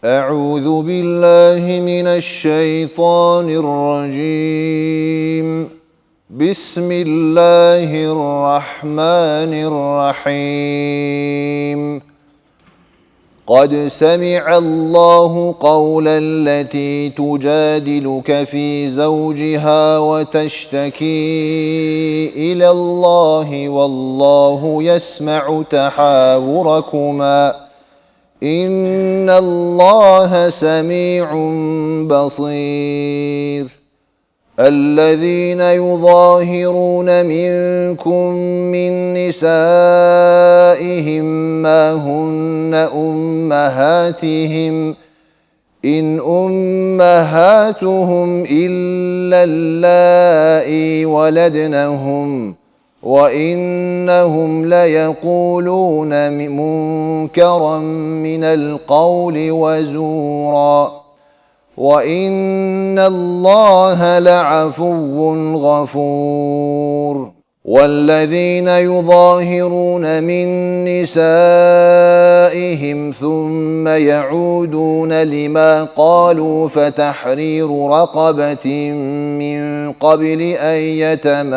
أعوذ بالله من الشيطان الرجيم بسم الله الرحمن الرحيم قد سمع الله قول التي تجادلك في زوجها وتشتكي إلى الله والله يسمع تحاوركما إن الله سميع بصير الذين يظاهرون منكم من نسائهم ما هن أمهاتهم إن أمهاتهم إلا اللائي ولدنهم وإنهم ليقولون منكرا من القول وزورا وإن الله لعفو غفور والذين يظاهرون من نسائهم ثم يعودون لما قالوا فتحرير رقبة من قبل أن يتماسا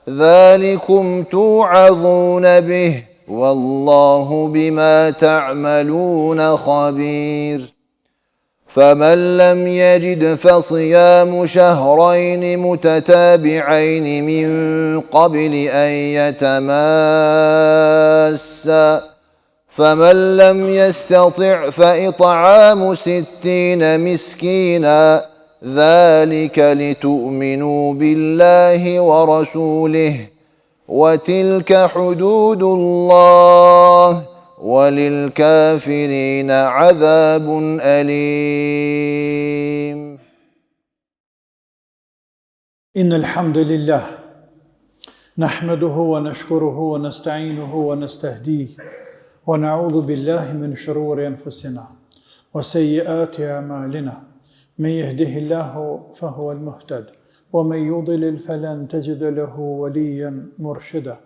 ذلكم توعظون به والله بما تعملون خبير فمن لم يجد فصيام شهرين متتابعين من قبل أن يتماسا فمن لم يستطع فإطعام 60 مسكينا ذلك لتؤمنوا بالله ورسوله وتلك حدود الله وللكافرين عذاب أليم إن الحمد لله نحمده ونشكره ونستعينه ونستهديه ونعوذ بالله من شرور أنفسنا وسيئات أعمالنا من يهده الله فهو المهتد ومن يضلل فلن تجد له وليا مرشدا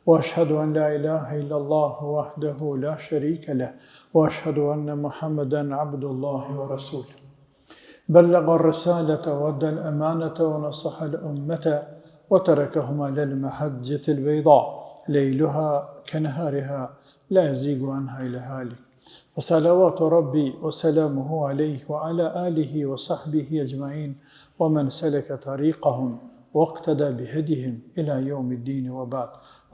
وأشهد أن لا إله إلا الله وحده لا شريك له وأشهد أن محمدا عبد الله ورسوله بلغ الرسالة وأدى الأمانة ونصح الأمة وتركهم على المحجة البيضاء ليلها كنهارها لا يزيغ عنها إلا هالك وصلوات ربي وسلامه عليه وعلى آله وصحبه أجمعين ومن سلك طريقهم واقتدى بهديهم إلى يوم الدين وبعد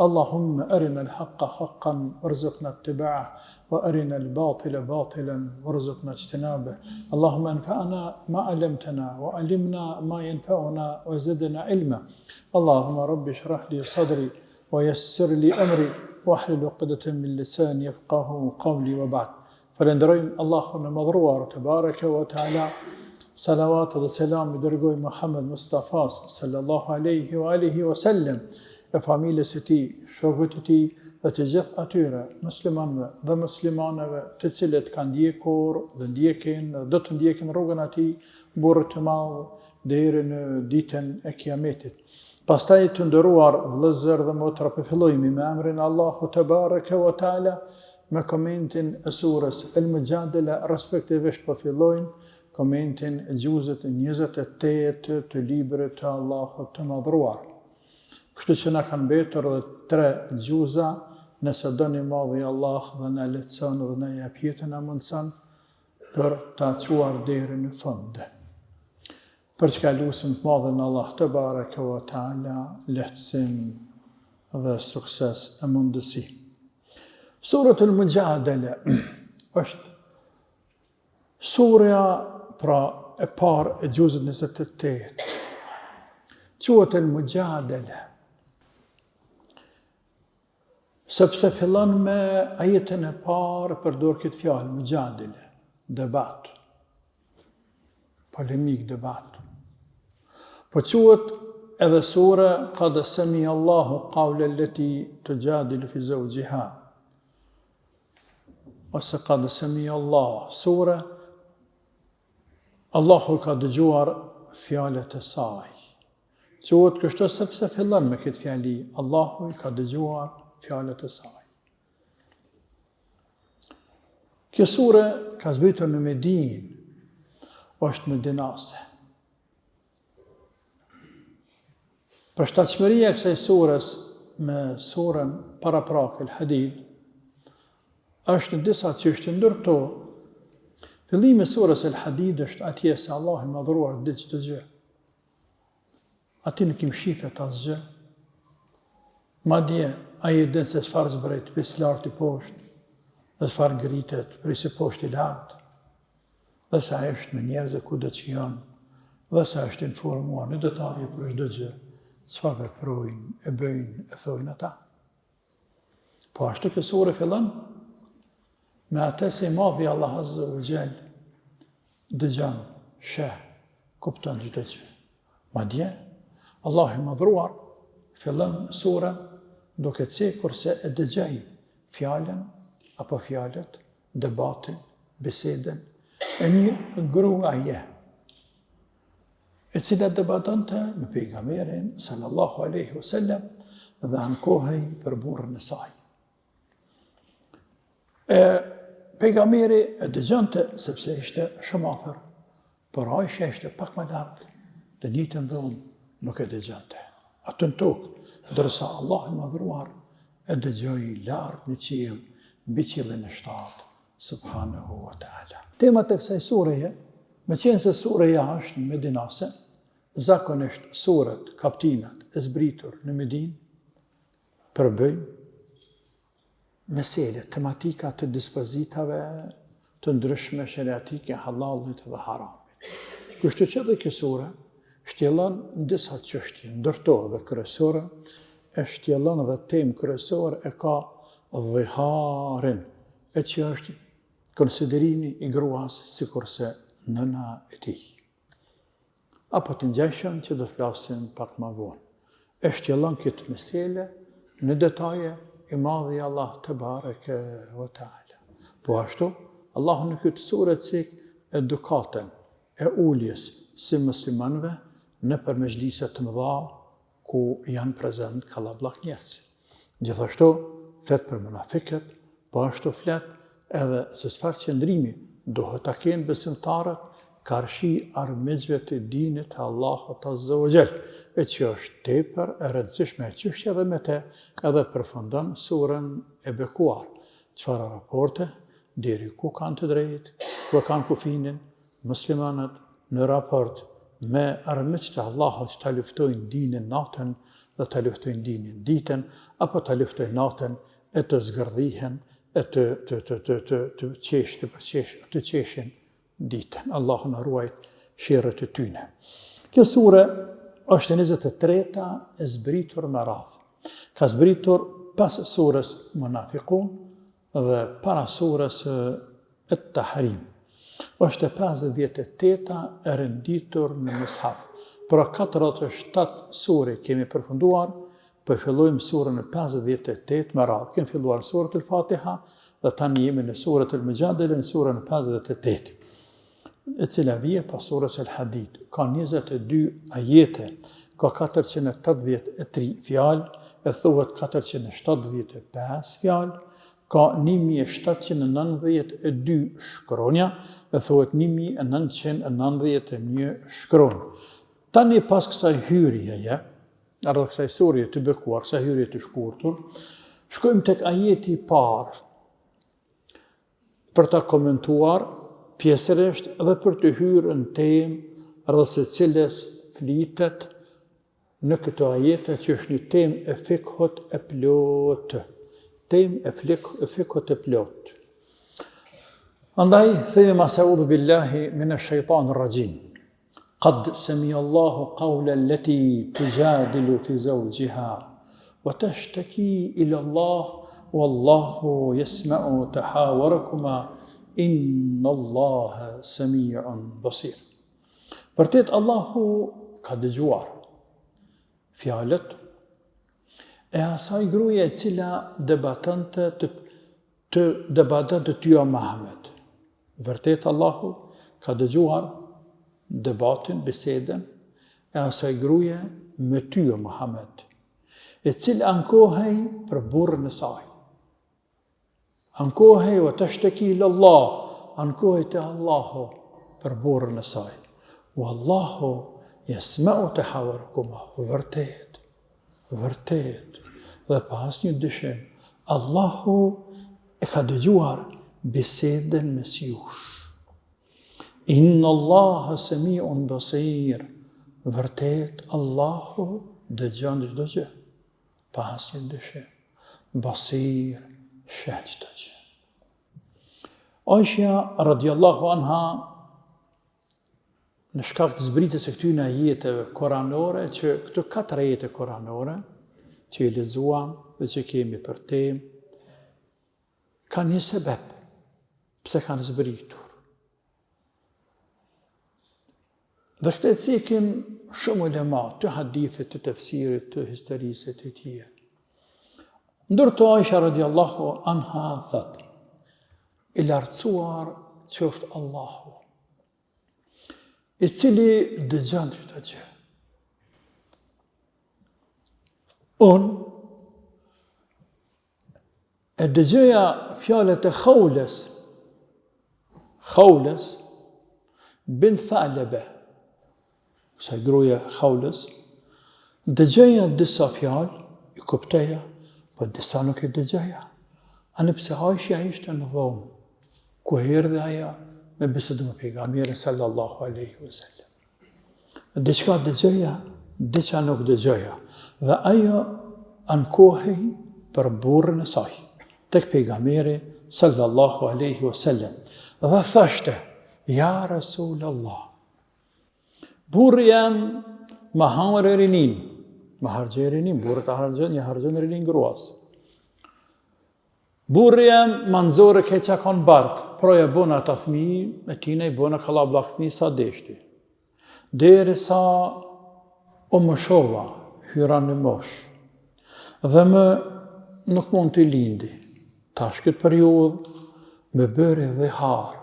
اللهم أرنا الحق حقا وارزقنا اتباعه وأرنا الباطل باطلا وارزقنا اجتنابه اللهم انفعنا ما علمتنا وعلمنا ما ينفعنا وزدنا علما اللهم رب اشرح لي صدري ويسر لي أمري واحلل عقدة من لساني يفقه قولي وبعد فلندرين اللهم مضروار تبارك وتعالى صلوات والسلام بدرجة محمد مصطفى صلى الله عليه وآله وسلم e familjes së tij, shokët e tij dhe të gjithë atyre muslimanëve dhe muslimaneve të cilët kanë ndjekur dhe ndjekin dhe do të ndjekin rrugën e tij burrë të madh deri në ditën e Kiametit. Pastaj të nderuar vëllezër dhe motra, po fillojmë me emrin Allahu te bareke ve teala me komentin e surës El-Mujadala, respektivisht po fillojmë komentin e gjuzët 28 të librit të Allahut të madhruar. Kështu që na kanë mbetur edhe 3 gjuza, nëse doni madhi Allah dhe na lehtëson dhe na jep jetën e mundson për ta çuar deri në fund. Për çka lutem të madhin Allah te bareke ve teala lehtësim dhe sukses e mundësi. Suratul Mujadala është surja pra e parë e gjuzët 28. Quhet El-Mujadala sepse fillon me ajetën e parë përdor këtë fjalë mujadele, debat, polemik, debat. Po quhet edhe sura qad sami'a Allahu qawla allati tujadilu fi zawjiha. Ose qad sami'a Allah, sura Allahu ka dëgjuar fjalët e saj. Quhet kështu sepse fillon me këtë fjali, Allahu ka dëgjuar fjalët e saj. Kjo sure ka zbritur në Medinë, është medinase. Përshtatshmëria e kësaj sures me surën paraprak El-Hadid është në disa çështje, ndërto fillimi i surës El-Hadid është atje se Allah i madhruar di çdo gjë. Ati nuk im shifet asgjë. Madje ai e din se çfarë zbret pes lart i poshtë, dhe çfarë ngritet prej së poshtë i lartë, dhe sa është me njerëz kudo që janë, dhe sa është informuar në detaje për çdo gjë, çfarë veprojnë, e bëjnë, e thojnë ata. Po ashtu kjo sure fillon me atë se madhi Allah Azza wa Jall dëgjon, sheh, kupton çdo gjë. Madje Allah i madhruar fillon surën duke cekur se e dëgjoj fjalën apo fjalët, debatin, biseden e një gruaje e cila debatonte me pejgamberin sallallahu alaihi wasallam dhe ankohej për burrin e saj. Pejgamberi e dëgjonte sepse ishte shumë afër, por Aisha ishte pak më larg, në njëjtën dhomë nuk e dëgjonte. Atë në tokë, ndërsa Allah i madhruar e dëgjoi larg në qiell, mbi qiellin e 7, subhanahu wa ta'ala. Temat e kësaj sureje, me qenë se sureja është medinase, zakonisht suret, kaptinat e zbritur në Medinë, përbëjnë mesele, tematika të dispozitave të ndryshme shariatike, halalit dhe haramit. Kështu që dhe kjo sure shtjellon në disa çështje, ndërto dhe kryesore, e shtjellon dhe temë kryesore e ka dhiharin, e që është konsiderimi i gruas sikurse nëna e tij. Apo të ngjashëm që do flasim pak më vonë. E shtjellon këtë mesele në detaje i madhi Allah te bareke ve taala. Po ashtu, Allah në këtë sure cik edukatën e uljes si muslimanëve në për mezhlise të mëdha ku janë prezent kallabllak njerëz. Gjithashtu, flet për munafiqët, po ashtu flet edhe se çfarë qëndrimi duhet ta kenë besimtarët karshi armiqve të dinit të Allahut Azza wa Jall, e që është tepër e rëndësishme e çështja dhe me te edhe përfundon surën e bekuar. Çfarë raporte, deri ku kanë të drejtë, ku kanë kufinin, muslimanët në raport me armiqtë të Allahut që ta luftojnë dinin natën dhe ta luftojnë dinin ditën, apo ta luftojnë natën e të zgërdhihen, e të qeshin ditën. Allahu na ruaj sherrët e tyne. Kjo sure është 23-ta e zbritur me radhë. Ka zbritur pas surës Munafiqun dhe para surës At-Tahrim. Është 58-ta e renditur në mushaf. Pra 47 sure kemi përfunduar, po fillojmë surën e 58 me radhë. Kemi filluar surët al-Fatiha dhe tani jemi në surët al-Mujadila në surën e 58. E cila vije pas surës El-Hadid. Ka 22 ajete, ka 483 fjalë, e thuhet 475 fjalë, ka 1792 shkronja, e thuhet 1991 shkronjë. Tani pas kësaj hyrjeje, ardhë kësaj surje të bekuar, kësaj hyrje të shkurtur, shkojmë tek ajeti i parë për ta komentuar pjesërisht dhe për të hyrë në temë rreth së cilës flitet në këto ajete që është një temë e fikhut e plotë. Temë e fikhut e plotë. Andaj themi ma'udhu billahi minash shaitanir rajim. Qad sami'a Allahu qawla allati tujadilu fi zawjiha wa tashtaki ila Allah wallahu yasma'u tahawarakuma inna Allaha sami'un basir. Vërtet Allahu ka dëgjuar fjalët e asaj gruaje e cila debatonte të tyja Muhammed. Vërtet Allahu ka dëgjuar debatin, biseden e asaj gruaje me tyja Muhammed, e cila ankohej për burrin e saj. ankohej o të shteki ila Allah, ankohej të Allahu për burrën e saj. Wallahu yasma'u tahawurakuma, vërtet, dhe pa asnjë dyshim, Allahu e ka dëgjuar bisedën mes jush. Inna Allaha sami'un basir, vërtet Allahu dëgjon çdo gjë, pa asnjë dyshim. Basir, sheh çdo gjë. Aisha radiallahu anha, në shkak të zbritjes së këtyre ajeteve koranore, që këto 4 ajete koranore, që i lexuam dhe që kemi për temë, ka një sebeb pse kanë zbritur. Dhe këtë cikin shumë ulema, të hadithit, të tefsirit, të historisë të tjerë. Ndërto Aisha radiallahu anha thot, i lartësuar qoftë Allahu, i cili dëgjon çdo gjë. Unë e dëgjoja fjalët e Khawles bint Thalebe, sa gruaja Khawles, dëgjoja disa fjalë, i kuptoja, po disa nuk i dëgjoja. Anëpse Aisha ishte në dhomë, ku erdhi ajo me bisedu me pejgamberin sallallahu alaihi wasallam. Diçka dëgjoja, diçka nuk dëgjoja. Dhe ajo ankohej për burrën e saj, tek pejgamberi sallallahu alaihi wasallam. Dhe thashte, ja Rasulallah, burri jam ma harë rinin, burrë të hargjën rinin gruas. Burri jam ma nëzore keqa kanë barkë, proja bona të fmi, me tina i bona kalablak fmi sa deshti. Deri sa o më shova, hyra në mosh, dhe më nuk mund të lindi. Tash këtë periud, me bëri dhe harë,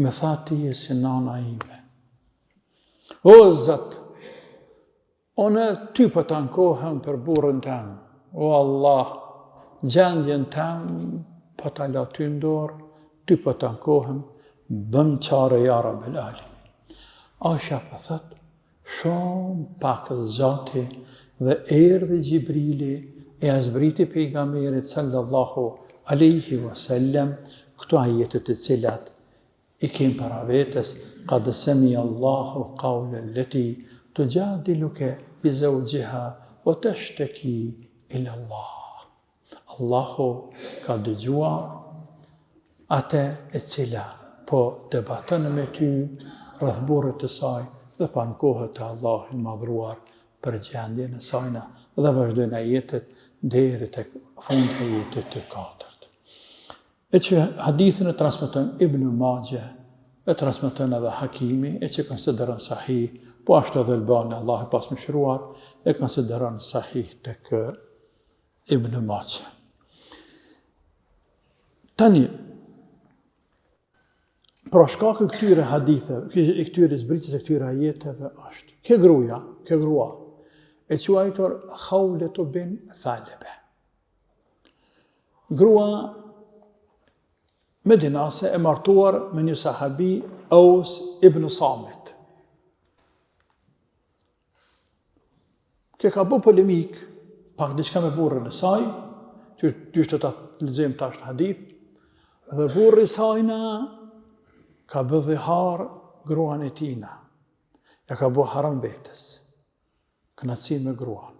me tha ti e si nana ime. O Zot, one ty për të ankohem për burën temë, o Allah, gjendjen temë, po ta la ty ndorë, ty po të ankohem, bëm qare ja Rabbel Alamin. Aisha po thot, shumë pak zgjati dhe erdhi Gjibrili e azbriti pejgamberit sallallahu alaihi wasallam këto ajetet të cilat i kem para vetes, qad sami Allahu qawlan allati tujadiluka fi zawjiha wa tashtaki ila Allah. Allahu ka dëgjuar atë e cila po debaton me ty rreth burrit të saj dhe pa ankohet te Allahu i madhruar për gjendjen e sajna dhe vazhdojnë ajetet deri tek fundi i ajetit të 4. E që hadithin e transmeton Ibn Majah, e transmeton edhe Hakimi, e që konsideron sahih, po ashtu edhe Albani, Allah i pas mëshiruar, e konsideron sahih tek Ibn Majah. Tani, pra shkaku këtyre haditheve, këtyre zbritjes e këtyre ajeteve është, ke grua, e quajtur Khawletu bin Thalebe. Grua medinase e martuar me një sahabi Aus ibn Samit. Kjo ka bu polemik, pak diçka me burrën e saj, që dyshtë të lexojmë tash në hadith, dhe burri i sajna ka bë dhihar gruan e tina, ja ka bu haram vetes, knatësin me gruan.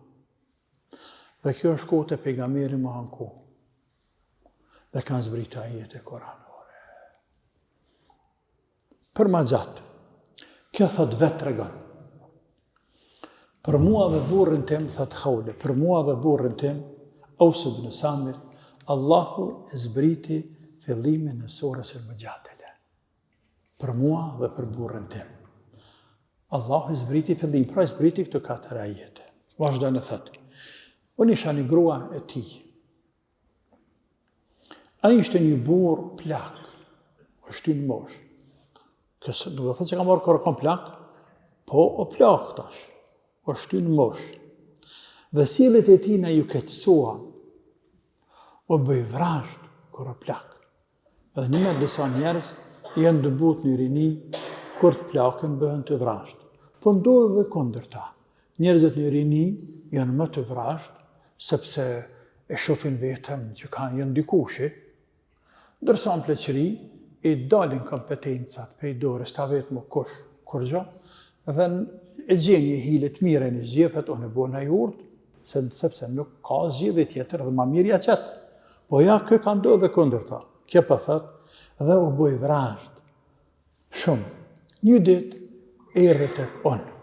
Dhe kjo është kohë te pejgamberi më hanku, dhe kanë zbritë ajete koranore. Për ma gjatë, kjo thot vetë tregon. Për mua dhe burrin tim, thot Khawle, për mua dhe burrin tim, Aus ibn Samit, Allahu e zbriti fillimin e surës al-Mujadala. Për mua dhe për burrin tim. Allahu e zbriti fillim, pra e zbriti këto 4 ajete. Vazhdon e thot, unë isha një grua e tij. Ai ishte një burr plak, o shtyn mosh. Kësë nuk do thëtë që ka marrë kërkon plak, po o plak tash, o shtyn mosh. Dhe sillet e tina ju keqësua, o bëj vrasht kur o plak. Edhe një me disa njerëz janë dëbut një rini, kur të plakën bëhen të vrasht. Po ndodhë dhe kundërta. Njerëzit një rini janë më të vrasht, sepse e shofin vetëm që janë dikushi, dërsa në pleqëri i dalin kompetencat pe i dorës ta vetë më kush, kur gjo, dhe e gjenë një hilet mire një zgjithet, o në bona i urt, sepse nuk ka zgjidhje tjetër dhe ma mirja qëtë. Po ja, kë ka ndodhë dhe kundërta. Kje për thët, dhe u boj vrasht. Shumë. Një dit, erdhe tek unë.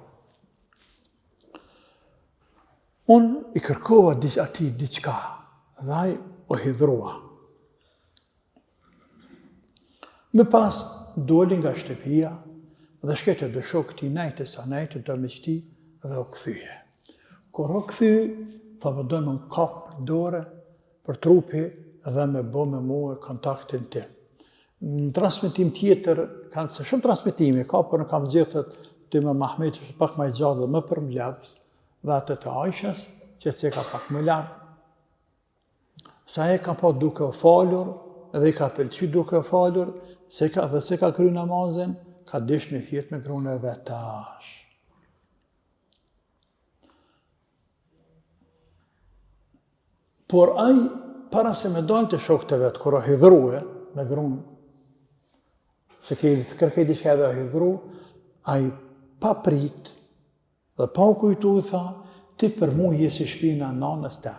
Unë i kërkova ati diqka, dhe aj o hidhrua. Më pas, doli nga shtëpia, dhe shkete dë shok këti najtë sa najtë do me qti dhe o këthyje. Kur o këthy, tha më do në kapë dore për trupi dhe me bo me muë kontaktin tim. Në transmitim tjetër, kanë se shumë transmitimi, ka për në kam zjetët të më Mahmeti që pak ma i gjatë dhe më për mbledhës, dhe atë të Aishës, që se ka pak më lartë. Sa e ka pa duke o falur, edhe i ka pëlqy duke o falur, se ka kry namazin, ka dish me fjet me grune vetash. Por aj, para se me dalë të shok të vetë, kur o hidhruje me grunë, se kërkej diçka edhe o hidhru, aj pa prit, dhe pa u kujtu i tha, ti për mu je si shpina nanës tem.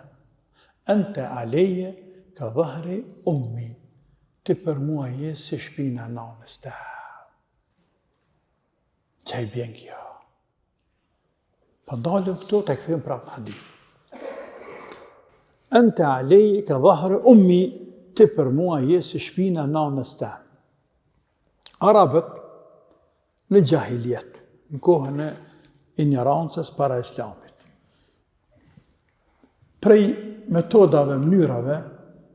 Ente aleje ka dhahri ummi, ti për mua je si shpina nanës tem. Qaj bjen kjo. Pa dalëm këto të këthim prapë hadith. Ente aleje ka dhahri ummi, ti për mua je si shpina nanës tem. Arabët në gjahiljet, në kohën e ignorancës para islamit. Prej metodave, mënyrave,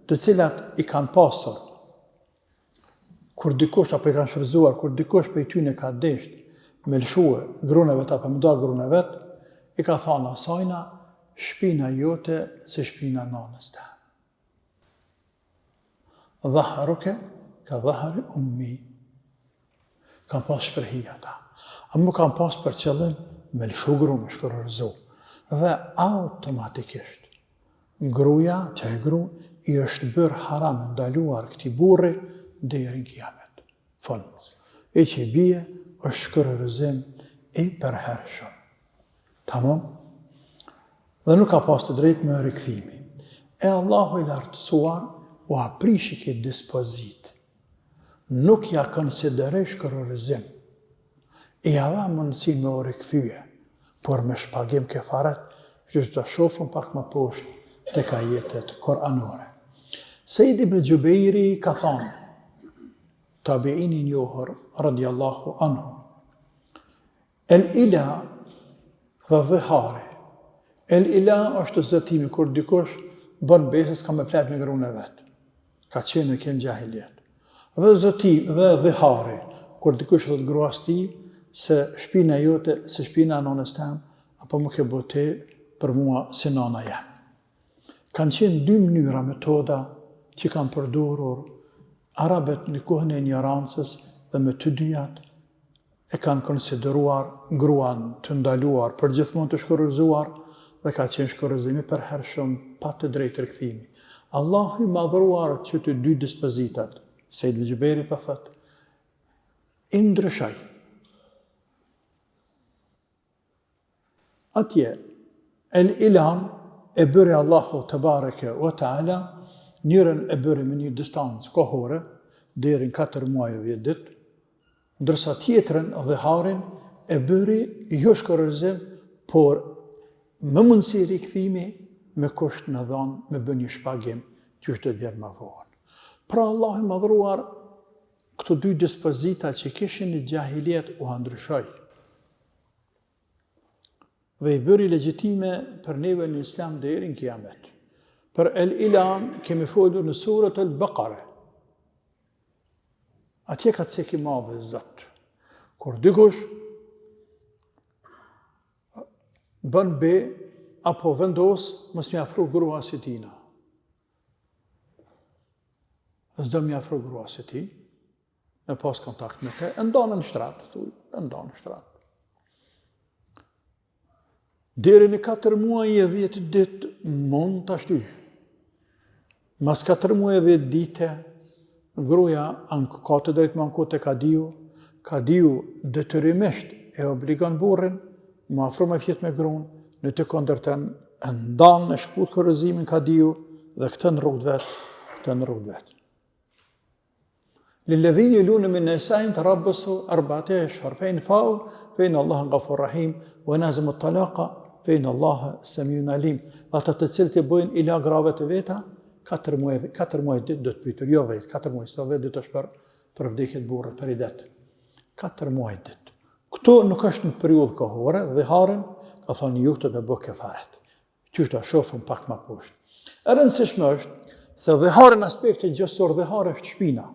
të cilat i kanë pasur, kur dikush, apo i kanë shfryzuar, kur dikush për i tyne ka desht, me lëshue grunëve të apo më dalë grunëve, i ka thana asajna, shpina jote se shpina nanës te. Dhahruke ka dhahri ummi. Kam pas shprehia ta. A mu kam pas për qëllim me lëshu gru, me shkërërzu. Dhe automatikisht, gruja, që e gru, i është bërë haram ndaluar këti burri dhe i rinë kiamet. Fëllë. E që i bie, është shkërërëzim i përhershëm. Tamam? Dhe nuk ka pas të drejtë me rikëthimi. E Allahu i lartësuar, u aprishi këtë dispozit. Nuk ja konsiderej shkërërëzim. I ava mundësi me o rikëthyje, por me shpagim kefaret, që të shofëm pak më poshtë të ka jetet koranore. Sejid ibn Gjubejri ka thonë, tabiini njohër, radiallahu anhu, el ila dhe dhihari. El ila është zëtimi, kur dikush bën besës ka me plet me grune vetë. Ka qenë e kënë gjahiljet. Dhe zëtim dhe dhihari, kur dikush dhe të gruas ti, se shpina jote, se shpina nanës tem, apo më ke bote për mua si nana jam. Kanë qenë dy mënyra metoda që kanë përdorur Arabet në kohën e ignorancës dhe me të dyjat e kanë konsideruar gruan të ndaluar për gjithmonë të shkërëzuar dhe ka qenë shkërëzimi për hershëm pa të drejtë rikthimi. Allahu i madhruar që të dy dispozitat, Sejid Gjubejri për thëtë, i ndryshaj. Atje, el ilan e bëri Allahu të bareke o ta'ala, njërën e bëri me një distancë kohore, deri në 4 muaj dhe 10 ditë, ndërsa tjetrën dhe harin e bëri jo shkërëzim, por më mundësi rikthimi me kusht në dhanë, me bë një shpagim që është të vjerë më vohën. Pra Allah i madhruar, këto dy dispozita që kishin në gjahiljet u handryshoj. Dhe i bëri legjitime për neve në islam dhe erin kiamet. Për el ilan kemi folur në surët el Baqara. Atje ka ceki madhe zëtë. Kur dikush bën be, apo vendos, mos mi afru grua si tina. s'do më afro gruas së tij, me pas kontakt me te, ndonë në shtrat, thuj, ndonë në shtrat. Deri në 4 muaj e 10 ditë mund të ashtu. Mas 4 muaj e 10 dite, gruaja ka të drejtë më anku te kadiu detyrimisht e obligon burrin më afro me fjet me gruan, në të kundërtën ndan në shkput kurrizimin kadiu dhe këtë në rrugë vet. للذين يلون من نسائهم تربصوا 4 أشهر فإن فاؤوا فإن الله غفور رحيم ونازم الطلاق فإن الله سميع عليم. Ata të cilët i bojnë ila grave të veta, 4 muaj ditë do të pritur, jo 10, 4 muaj, sa 10 ditë është për vdekje të burrit, për idet. 4 muaj ditë. Këtu nuk është në periudhë kohore, dhiharin ka thonë ju të bë kefaret. Qysh ta shohim pak më poshtë. E rëndësishme është se dhiharin aspekti gjësor dhihar është shpina.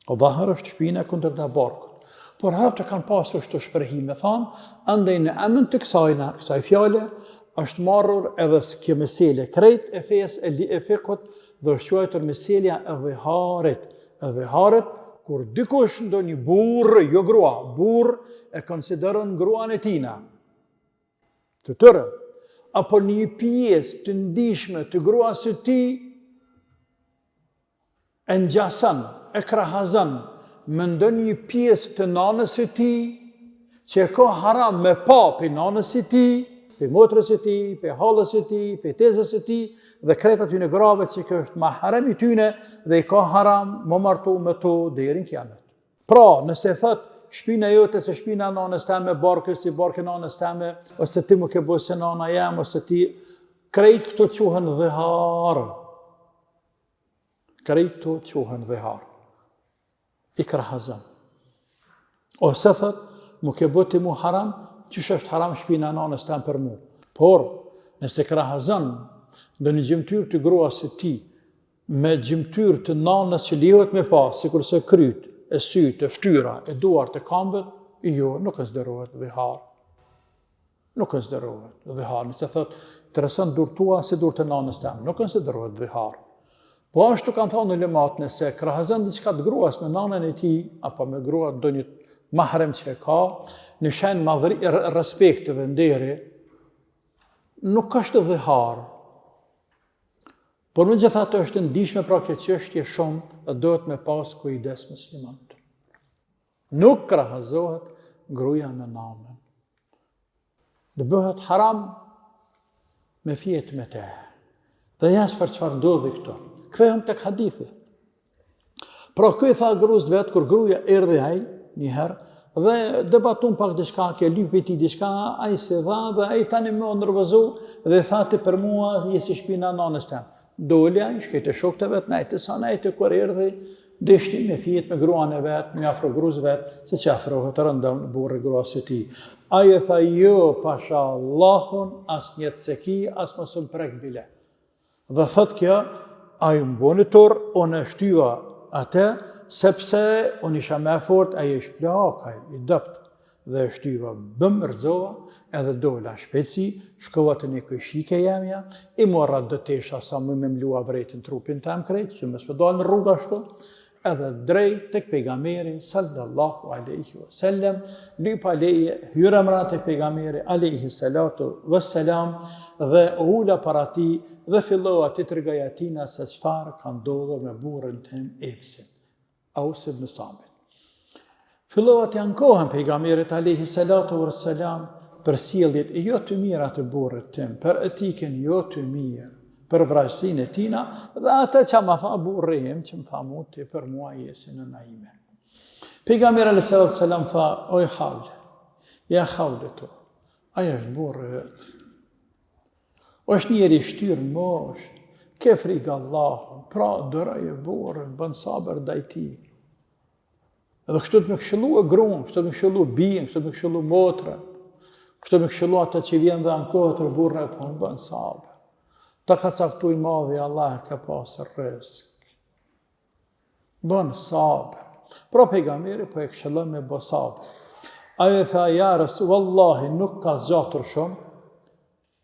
Dhahar është shpina kundër të barkut. Por hartë kanë pasur shto shprehime, thanë, andaj në emën të kësaj fjale, është marrur edhe kjo mesele krejt e fejes e fikut dhe është quajtur meselja e dhiharit. E dhiharit, kur dikush ndonjë burr, jo grua, burr e konsideron gruan e tina, të tërë, apo një pjesë të ndishme të gruas së tij e ngjason, e krahazon me ndonjë pjesë të nanës së tij që e ka haram me pa për nanës së tij, për motrës së tij, për hallës së tij, për tezës së tij dhe krejt aty në grave që kjo është mahrem i tyne dhe i ka haram më martu me to deri në kiamet. Pra, nëse thot shpina jote se shpina nanës teme, barkë si barkë nanës teme, ose ti më ke bërë se nana jam, ose ti, krejt këto quhen dhihar. Krejt këto quhen dhihar. I krahazon. Ose thot, më ke bërë ti mu haram, qysh është haram shpina nanës teme për mu. Por, nëse krahazon do një gjymtyr të gruas së tij me gjymtyr të nanës që lihet me pas, sikurse kryt, e sytë, e shtyra, e duart, e këmbët, jo, nuk konsiderohet dhihar. Nuk konsiderohet dhihar. Nëse thot, interesant dur tua si dur të nanës tem, nuk konsiderohet dhihar. Po ashtu kanë thonë ulemat, nëse krahazon diçka të gruas me nanën e tij apo me grua ndonjë mahrem që e ka, në shenjë madhëri, respekti dhe nderi, nuk është dhihar. Por megjithatë është ndihshme pra kjo çështje shumë dhe duhet me pas kujdes muslimanët. Nuk krahazohet gruaja me nanën. Dhe bëhet haram me fjet me te. Dhe jas për çfarë ndodhi këto. Kthehem tek hadithi. Pra ky tha gruas vet kur gruaja erdhi ai një herë dhe debatun pak diçka, ke lypi ti diçka, ai se dha dhe ai tani më nervozu dhe thati për mua je si shpina nanës tem. Doli ai, shkete shokët e vet, najtë sa najtë kur erdhi, deshti me fjet me gruan e vet, me afro gruas vet, se që afrohet rëndëm burri gruas së tij. Ai e tha jo, pasha Allahun, as një ceki, as mos më prek bile. Dhe thot kjo, ai më boni tur, unë e shtyva atë, sepse unë isha me fort, ai është plak, ai i dopt. Dhe shtyva bëm rëzova, edhe dola shpejtësi, shkova të një këshike jemja, i morra dëtesha sa më me mlua vrejtin trupin tem krejt, që mësë më dalë në rruga shto, edhe drejt tek pejgamberi sallallahu alaihi wasallam, lypa leje, hyremra tek pejgamberi alaihi salatu wassalam, dhe ula para ti, dhe fillova të tregoj atina se çfarë ka ndodhur me burrin tim Epsin, Aus ibn Samit. Fillova të ankohem pejgamberit alaihi salatu wassalam për sjelljet e jo të mira të burrit tim, për etikën jo të mirë, për vrasësinë e tina, dhe atë që më tha burri im, që më tha mu ti për mua jesi në naime. Pejgamberi alaihi salatu wassalam tha, oj Havle, ja Havle to, aja është burri vet. Është njeri shtyrë mosh, ke frikë Allahun, pra dëraje burrin, bën sabër ndaj tij. Edhe kështu të me këshillu e gruan, kështu të me këshillu bien, kështu të me këshillu motrën, kështu të me këshillu ata që vjen dhe ankohet për burrën e punë, bën sabër. Ta ka caktuar madhi Allah ka pasur rrezik. Bën sabër. Pra pejgamberi po e këshillon me bë sabër. Ai tha ja Rasul, wallahi nuk ka zgjatur shumë.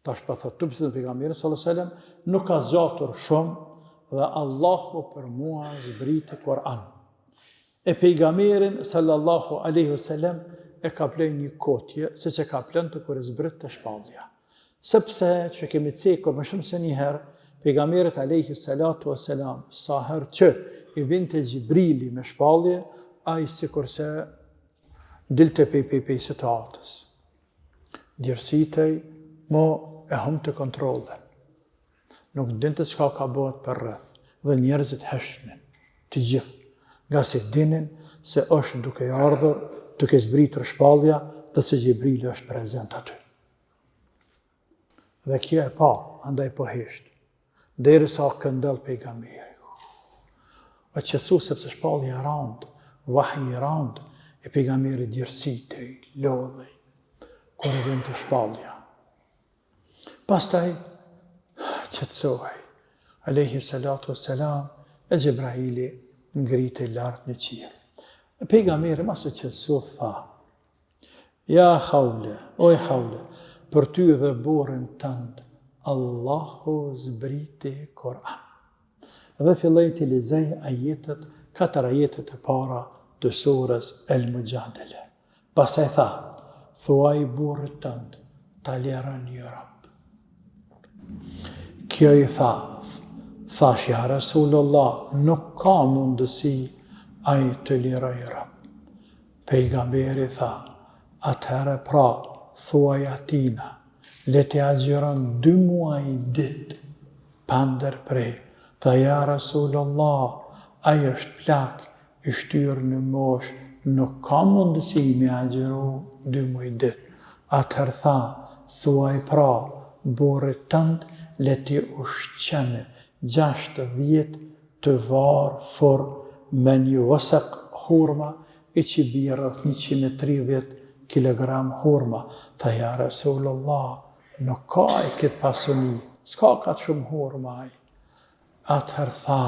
Tash pa thotë pse pejgamberi sallallahu alajhi wasallam nuk ka zgjatur shumë dhe Allahu për mua zbriti Kur'an. E pejgamberin sallallahu alaihi wasallam e ka plën një kotje, siç e ka plën të kur zbrit të shpallja. Sepse që kemi cekur më shumë se një herë, pejgamberit alaihi salatu wasalam, sa herë që i vinte Gjibrili me shpallje, ai sikurse dilte pe situatës. Djersitej, mo e humte kontrollën. Nuk dinte çka ka bëhet për rreth, dhe njerëzit heshnin, të gjithë, nga se dinin se është duke ardhur, duke zbritur shpallja dhe se Gjibrili është prezent aty. Dhe kjo e pa, andaj po hesht, derisa këndell pejgamberi. O qetësu sepse shpallja e rand, vahji i rand, e pejgamberi djersitej, lodhej, kur e vjen të shpallja. Pastaj qetësohej, alayhi salatu wassalam, e Gjibraili ngritej lart në qiell. E pejgamberi mas u qetësu tha: Ja haule, oj haule, për ty dhe burrin tënd, Allahu zbriti Kur'an. Dhe filloi të lexoj ajetet, 4 ajetet e para të surës El-Mujadele. Pastaj tha: thuaj burrit tënd, ta liron një rob. Kjo i thash ja Rasulullah, nuk ka mundësi ai të liroj rob. Pejgamberi tha: atëherë pra, thuaj atina, le të agjiron 2 muaj ditë, pa ndërprer. Tha ja Rasulullah, ai është plak, i shtyrë në mosh, nuk ka mundësi me agjiru 2 muaj ditë. Atëherë tha: thuaj pra, burrit tënd, le t'i ushqene 60 të varë for me një wasak hurma, i që bie rreth 130 kilogram hurma. Tha ja Rasulullah, nuk ka ai këtë pasuni, s'ka ka të shumë hurma ai. Atëherë tha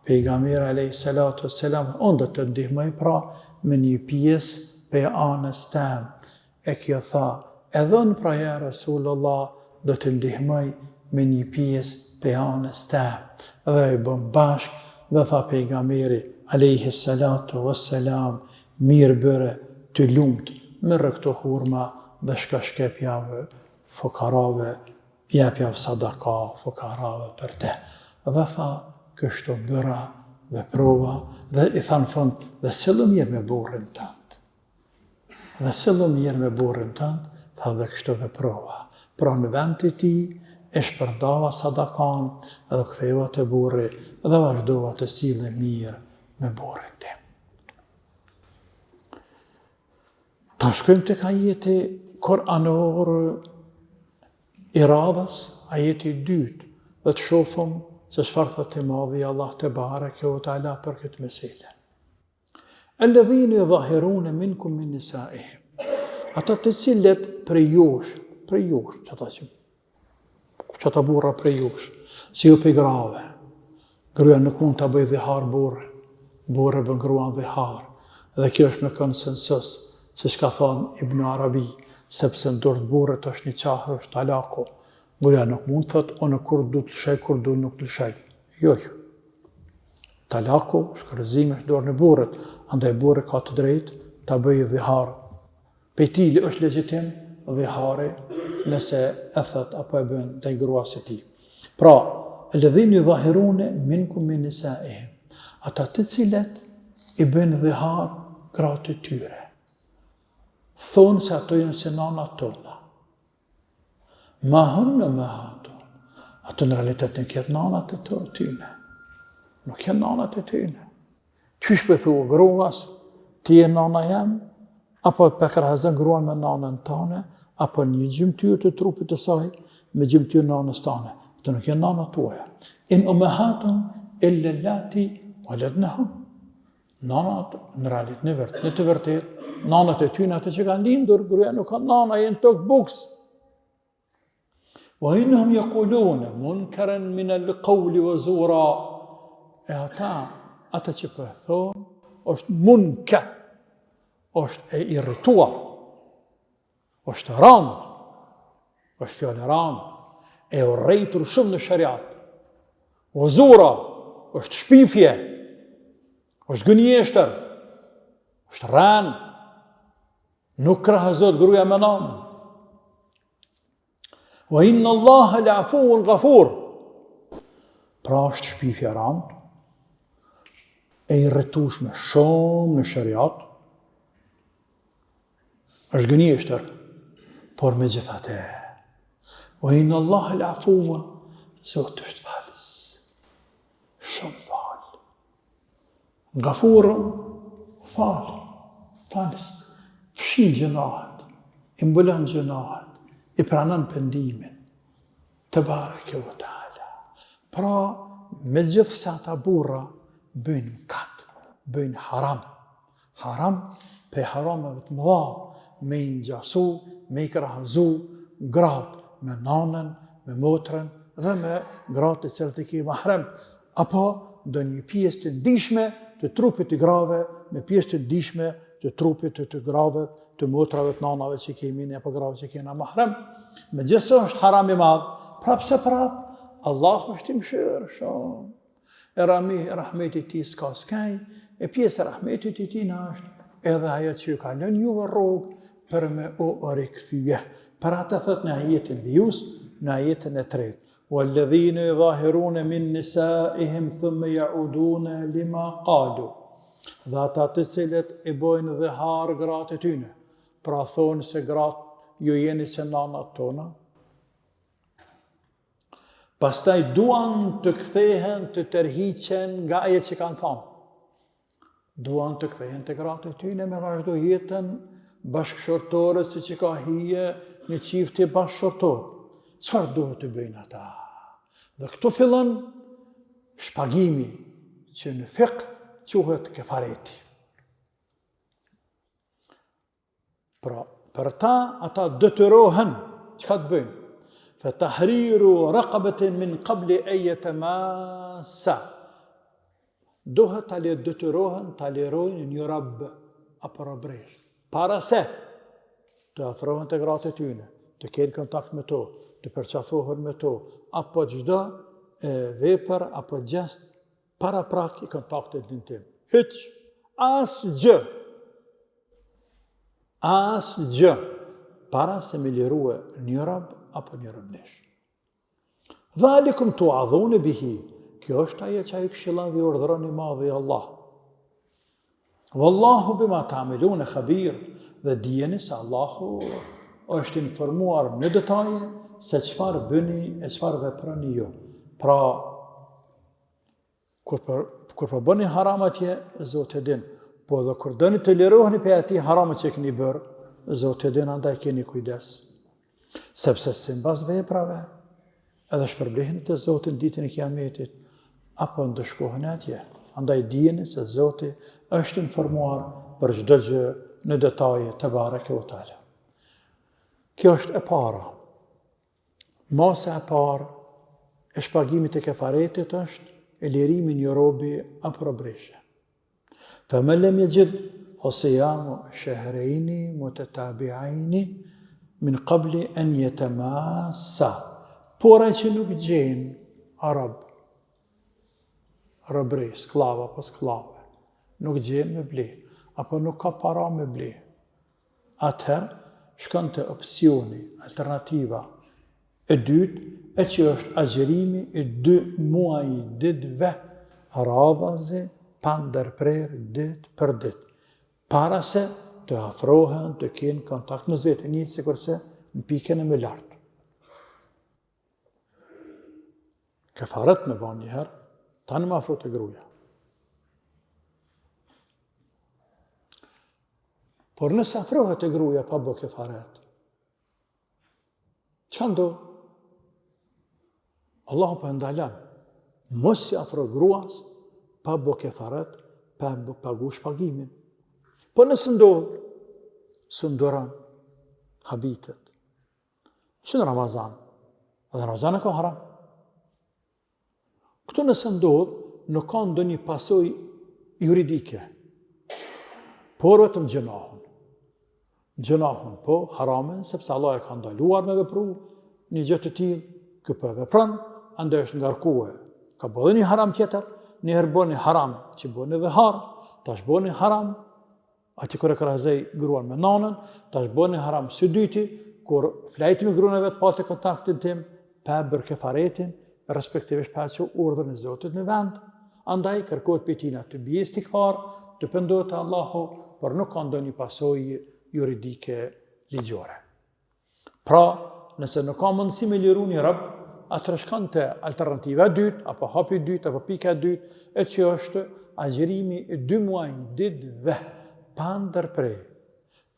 pejgamberi alayhi salatu wassalam, unë do të ndihmoj pra me një pjesë pe anës tem. E kjo tha, edhe unë pra ja Rasulullah, do të ndihmoj me një pjesë pe anës tem. Dhe i bëm bashk, dhe tha pejgamberi alayhi salatu wassalam, mirë bëre të lumt, merr këto hurma dhe shka shkepjave fukarave, jepjave sadaka fukarave për te. Dhe tha, kështu bëra dhe prova, dhe i tha në fund, dhe sillu mirë me burrin tënd. Dhe sillu mirë me burrin tënd, tha dhe kështu dhe prova. Pra në vend të ti, e shpërdava sadakan, edhe ktheva të burri, dhe vazhdova të sille mirë me burrin tim. Ta shkojmë të ajeti Kur'anor i radhës, ajeti 2, dhe të shofëm se çfarë thot i madhi Allah te bareke ve teala për këtë meselë. Alladhina yudhahiruna minkum min nisaihim. Ata të cilët prej jush, çata burra prej jush, si ju pe grave. Gruaja nuk mund ta bëjë dhihar burrin, burri bën gruan dhihar. Dhe kjo është me konsensus, se shka thonë Ibn Arabi, sepse në dorë të burrit është një qahë, është talaku. Gruaja nuk mund të thotë, unë kur du të lëshaj, kur du nuk të lëshaj. Jo. Talaku, shkërëzimi është dorë në burrit, andaj burri ka të drejtë ta bëjë dhihar. Pejtili është legjitim, dhihari, nëse e thët apo e bën ndaj gruas së tij. Pra, alladhina yudhahiruna minkum min nisaihim. Ata të cilët i bën dhihar gratë të tyre. Thonë se ato jenë se nana tona. Ma hënë me hato. Ato në realitet në kjetë nanat e të tyne. Nuk jenë nanat e tyne. Qysh për thua gruas, ti je nana jem, apo për kërhazën gruan me nanën tane, apo një gjymtyr të trupit të saj, me gjymtyr nanës tane. Ato nuk jenë nanat tuaja. In umahatun illa allati waladnahum. Nanat në realitet, në të vërtet, nanat e tyne atë që kanë lindur, gruaja nuk kanë nana, jenë tokë buks. Wa innahum yaquluna munkaran min al-qawli wa zura. E ata që po e thonë, është munkar, është e irrituar, është rand, është fjallë rand, e urrejtur shumë në shariat. Wa zura, është shpifje, është gënjeshtër, është rran, nuk krahëzohet gruaja me nanën. Wa inna Allaha la'afuwwun ghafur. Pra është shpifje rand, e i rretueshme shumë në shariat, është gënjeshtër, por megjithatë, wa inna Allaha la'afuwwun, Zoti është falës, shumë falë. Ghafur, falës, fshin gjunahet, i mbulon gjunahet, i pranon pendimin, te bareke ve taala. Pra, me gjithë sa ata burra bëjnë mkat, bëjnë haram pe harameve të mëdha, me i ngjasu, me i krahëzu gratë me nanën, me motrën dhe me gratë të cilët i ke mahrem, apo do një pjesë të ndihshme të trupit të grave me pjesë të ndihshme të trupit të grave, të motrave të nanave që kemi ne apo grave që kena mahrem. Megjithëse është haram i madh, prapse Allahu është i mëshirë shumë. E rahmeti i tij s'ka skaj, e pjesë e rahmetit i tij është edhe ajo që ju ka lënë juve rrugë për me u rikthye. Për atë thot në ajetin vijus, në ajetin e 3. Walladhina yudhahiruna min nisaihim thumma yauduna lima qalu. Dhe ata të cilët i bojnë dhihar gratë e tyne, pra thonë se gratë ju jeni se nanat tona, pastaj duan të kthehen, të tërhiqen nga ajo që kanë thënë. Duan të kthehen te gratë e tyne me vazhdo jetën bashkëshortore siç i ka hije një çifti bashkëshortor. Çfarë duhet të bëjnë ata? Dhe këtu fillon shpagimi që në fiqh quhet kefareti. Pra, për ta, ata detyrohen, çka të bëjnë? Fatahriru raqabatin min qabli an yatamassa. Duhet ta detyrohen, ta lirojnë një rob apo robresh, para se të afrohen te gratë e tyne, të kenë kontakt me to, të përqafohen me to, apo çdo vepër apo gjest para prak i kontaktit intim. Hiç, asgjë, para se me lirue një rob apo një robnesh. Dhalikum tu'adhuna bihi. Kjo është ajo që ai këshillon dhe urdhëron i madhi Allah. Wallahu bima ta'maluna khabir. Dhe dijeni se Allahu është informuar në detaje se çfarë bëni e çfarë veproni ju. Pra, kur po bëni haram atje, Zoti e din. Po dhe kur doni të liroheni pe atij haramat që keni bërë, Zoti e din, andaj keni kujdes. Sepse sipas veprave, edhe shpërblehen te Zoti në ditën e Kiametit, apo ndëshkohen atje. Andaj dijeni se Zoti është informuar për çdo gjë në detaje te bareke ve taala. Kjo është e para. Masa e parë e shpagimit e kefaretit është e lirimi një robi apo robreshe. Faman lam yajid fasiyamu shahrayni mutatabi'aini min qabli an yatamassa. Por ai që nuk gjen arab, robre, sklava apo sklave, nuk gjen me ble, apo nuk ka para me ble, atëherë shkon te opsioni, alternativa e dytë, e që është agjerimi i 2 muaj ditëve radhazi pa ndërprer ditë për ditë, para se të afrohen, të kenë kontakt në vetë, një sikurse në pikën e më lartë. Kefaret me ban njëherë, tanë më afro të gruaja. Por nëse afrohet e gruaja pa bë kefaret, çka ndodh? Allahu po ndalon, mos i afro gruas pa bë kefaret, pa pagu shpagimin. Po nëse ndodh, së ndoran habitet. Që në Ramazan? Edhe Ramazan e ka haram. Këtu nëse ndodh, nuk ka ndonjë pasojë juridike, por vetëm gjunahun. Gjunahun, po, haramen, sepse Allah e ka ndaluar me vepru një gjë të tillë, ky po vepron, andaj është ngarkuar. Ka bënë një haram tjetër, njëherë bëni haram, që bëni dhe harë, tash bëni haram, ati kër e krahëzej gruan me nanën, tash bëni haram së dyti, kur flajti me gruan e vetë pati kontaktin tim, pa bërë kefaretin, respektivisht pa që urdhën e Zotit në vend. Andaj kërkohet për tina të bje istikfar, të pendohet te Allahu, por nuk ka ndonjë pasojë juridike ligjore. Pra, nëse nuk ka mundësi me liru një rob, atëherë shkon te alternativa e dytë, apo hapi i dytë, apo pika e dytë, e që është agjerimi i 2 muaj ditëve pa ndërprej.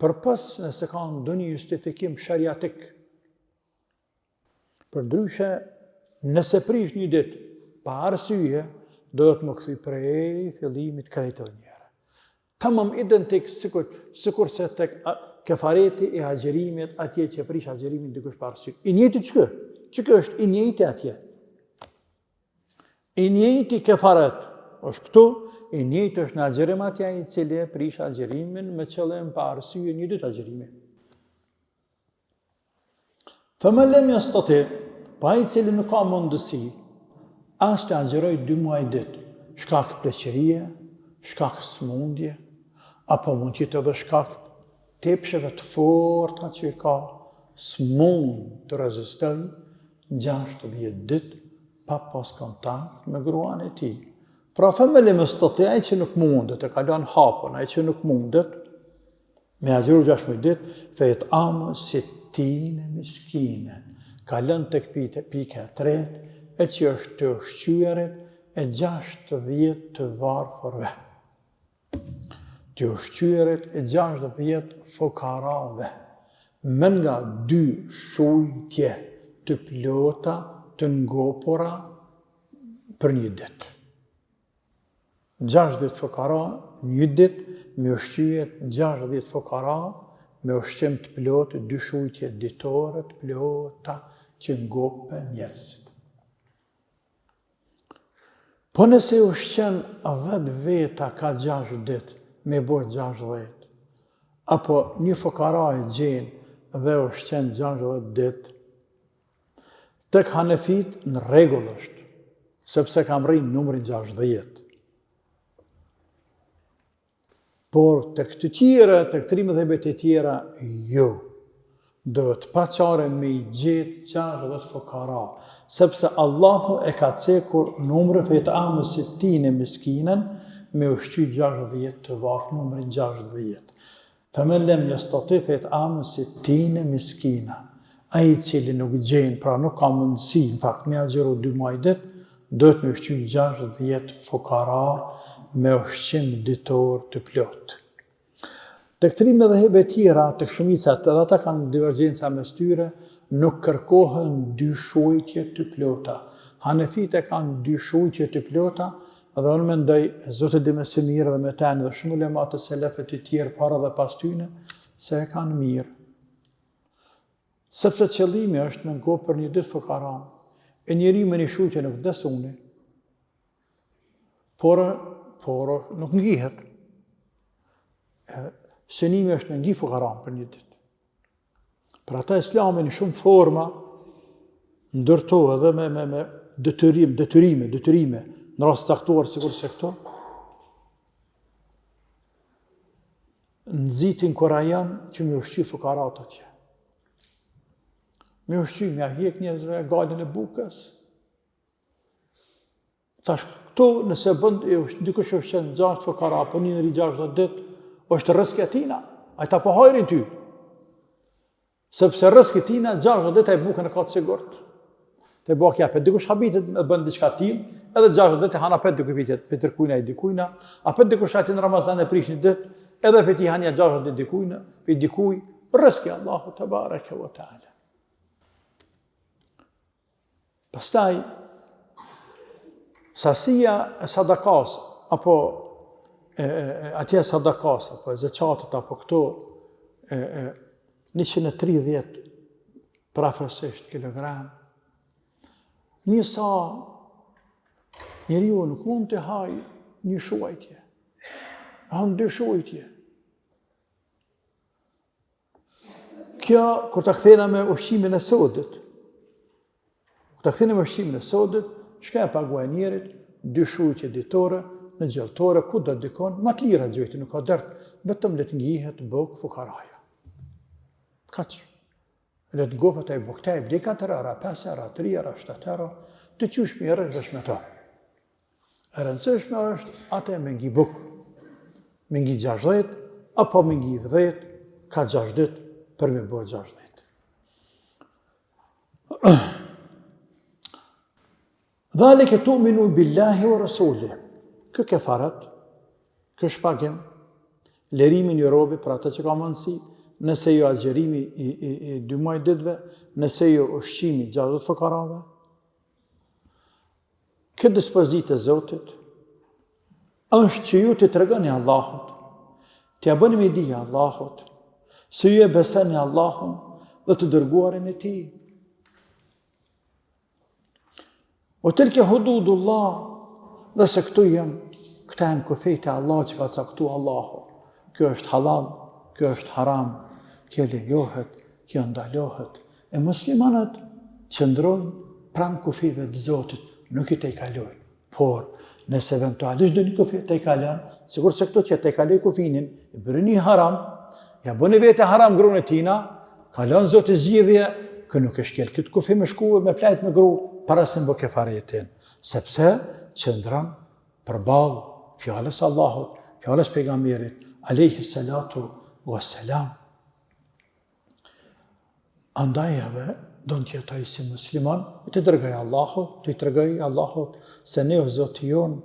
Përpos nëse ka ndonjë justifikim shariatik. Përndryshe, nëse prish një ditë pa arsye, do të më kthy prej fillimit krejt edhe një herë. Tamam identik sikur se tek kefareti i agjerimit atje që prish agjerimin dikush pa arsye. I njëjti ç'kë? Ç'kë është i njëjti atje? I njëjti kefaret është këtu, i njëjti është në agjerim atje i cili prish agjerimin me qëllim pa arsye një ditë agjerimi. Fëmë lem yastati, pa i cili nuk ka mundësi, as të agjeroj 2 muaj ditë, shkak pleqërie, shkak smundje, apo mund jetë edhe shkak tepsheve të forta që i ka, smund të rezistoj 60 ditë pa pas kontakt me gruan e tij. Pra femele me stati, ai që nuk mundet, e kalon hapën, ai që nuk mundet, me agjeru 16 ditë, fejt amë 60 miskine, kalon tek pika e tretë, e që është të ushqyerit e 60 të varfërve. Të ushqyerit e 60 fukarave, me nga 2 shujtje të plota të ngopura për një ditë. 60 fukara një ditë, me ushqyet 60 fukara, me ushqim të plotë, 2 shujtje ditore të plota që ngope njerëzit. Po nëse ushqen 10 veta ka 6 ditë, me bojë 60, apo një fukara e gjenë dhe ushqen 60 ditë, tek hanefit në rregull është, sepse kam rrinë numrin 60. Por tek të tjera, tek 13 të tjera, jo. Do të paqare me i gjetë 60 fukara, sepse Allahu e ka cekur numrin fejt amë 60 miskinen, me ushqy 60 të varfë, numrin 60. Femen lem yastati fejt amë 60 miskina. Ai cili nuk gjenë, pra nuk ka mundësi, në fakt me agjeru 2 muaj ditë, do të me ushqy 60 fukara me ushqim ditor të plotë. Tek 13 tjera, tek shumicat, edhe ata kanë divergjenca mes tyre, nuk kërkohen 2 shujtje të plota. Hanefit e kanë 2 shujtje të plota, edhe unë mendoj, Zotë di më së mirë dhe me tenë dhe shumë ulema të selefet të tjerë para dhe pas tyne, se e kanë mirë. Sepse qëllimi është me ngopë për një ditë fukara, e njeri me një shujtje nuk vdesuni, por nuk ngihet. Synimi është me ngi fukara për një ditë. Për ata Islami në shumë forma ndërto edhe me detyrime, në rast caktuar sikur se këto, nxitin kurajan që me ushqy fukarat atje. Me ushqy, me hjek njerëzve galin e bukës. Tash këto, nëse bënd, dikush ushqen 6 fukara, po një nëri 60 ditë, është rëzki e tina, a i ta po hajrin ty. Sepse rëzki tina 60 ditë e bukën e ka të sigurt. Te bua kja, për dikush habitet me bënd diçka t'il, edhe 60 ditë e hana pet dikuj për tërkujna i dikujna, a pet dikush ati në Ramazan e prish një ditë, edhe për ti hanja 60 ditë dikujna, për dikuj, rëzki Allahu të bareke wa ta'ala. Pastaj, sasia e sadakas, apo atje sadakas, apo e zeqatit, apo këto 130 prafërsisht kilogram, një sa njeri u nuk mund të haj një shuajtje, hanë 2 shuajtje. Kjo, kur të kthena me ushqimin e sodit, shka e paguaj njerit, dy shujtje ditore, në gjelltore, ku do dikon, ma të lira gjojti, nuk ka dërt, vetëm le të ngihet buk fukaraja. Kaq. Le të gofët e bukte, e bli 4 era, 5 era, 3 era, 7 era, të qysh mi erë vesh me ta. E rëndësishme është atë me ngi buk, me ngi 60, apo me ngi 10, ka 6 dit për me bëjë 60. Dhalike tu'minu billahi wa rasuli. Kë kefarat, kë shpagim, lerimin i robi për atë që ka mundësi, nëse jo agjerimi i 2 muaj ditëve, nëse jo ushqimi 60 fukarave. Këtë dispozit e Zotit është që ju të tregoni Allahut, t'ja bëni me dija Allahut, se ju e beseni Allahun dhe të dërguarin e Tij. O tilke hududullah, dhe se këtu këta janë kufejt e Allah që ka caktu Allahu. Kjo është halal, kjo është haram, kjo lejohet, kjo ndalohet. E muslimanët qëndrojnë pranë kufive të Zotit, nuk i te i kalojnë. Por, nëse eventualisht dhe një kufi te i kalon, sigur se këto që te i kaloj kufinin, i bërë një haram, ja bëni vete haram grunë e tina, kalon Zotit zgjidhje, kë nuk e shkel këtë kufi me shkuve, me flajt me gru, para se më bë kefaretin. Sepse qëndran përballë fjallës Allahut, fjallës pejgamberit, alayhi salatu wassalam. Andaj edhe, do në tjetoj si musliman, të dërgaj Allahut, të i tregoj Allahut, se ne o Zoti jon,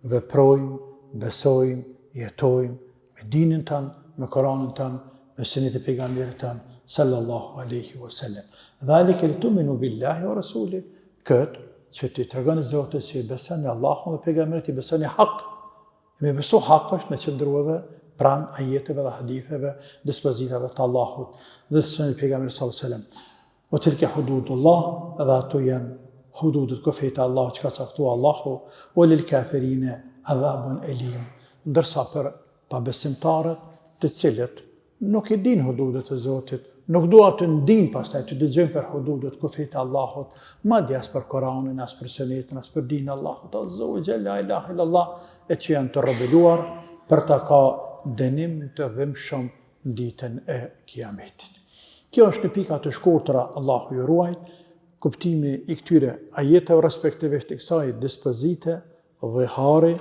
veprojmë, besojmë, jetojmë, me dinin tanë, me Koranin tanë, me sunet e pejgamberit tanë, sallallahu alaihi wasallam. Dhalike li tu'minu billahi wa rasuli, këtë që të i tregoni Zotit si i besoni Allahun dhe pejgamberit, i besoni hak. Me besu hak është me qëndru edhe pranë ajeteve dhe haditheve, dispozitave të Allahut dhe të sunet e pejgamberit sallallahu alaihi wasallam. O tilke hududullah, edhe ato janë hududet kufejt e Allah që ka caktua Allahu, o lil kafirine adhabun elim, ndërsa për pabesimtarët të cilët nuk i din hududet e Zotit, nuk dua të ndin pastaj të dëgjojnë për hududet kufejt e Allahut, madje as për Koranin, as për Sunetin, as për dinin e Allahut, azza wa jalla, la ilaha illallah, e që janë të rebeluar për ta ka dënim të dhimbshëm ditën e Kiametit. Kjo është në pika të shkurtra, Allahu ju ruaj, kuptimi i këtyre ajeteve respektivisht i kësaj dispozite dhihari,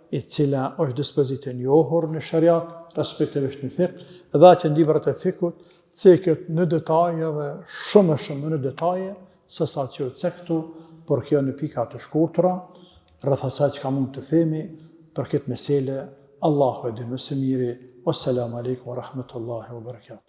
i cila është dispozite njohur në shariat, respektivisht në fik, dhe që në librat e fikut, ceket në detaje dhe shumë në detaje, se sa që cektu, por kjo në pika të shkurtra, rreth asaj që ka mund të themi, për këtë mesele, Allahu e di më së miri, wassalamu alaikum wa rahmatullahi wa barakatuh.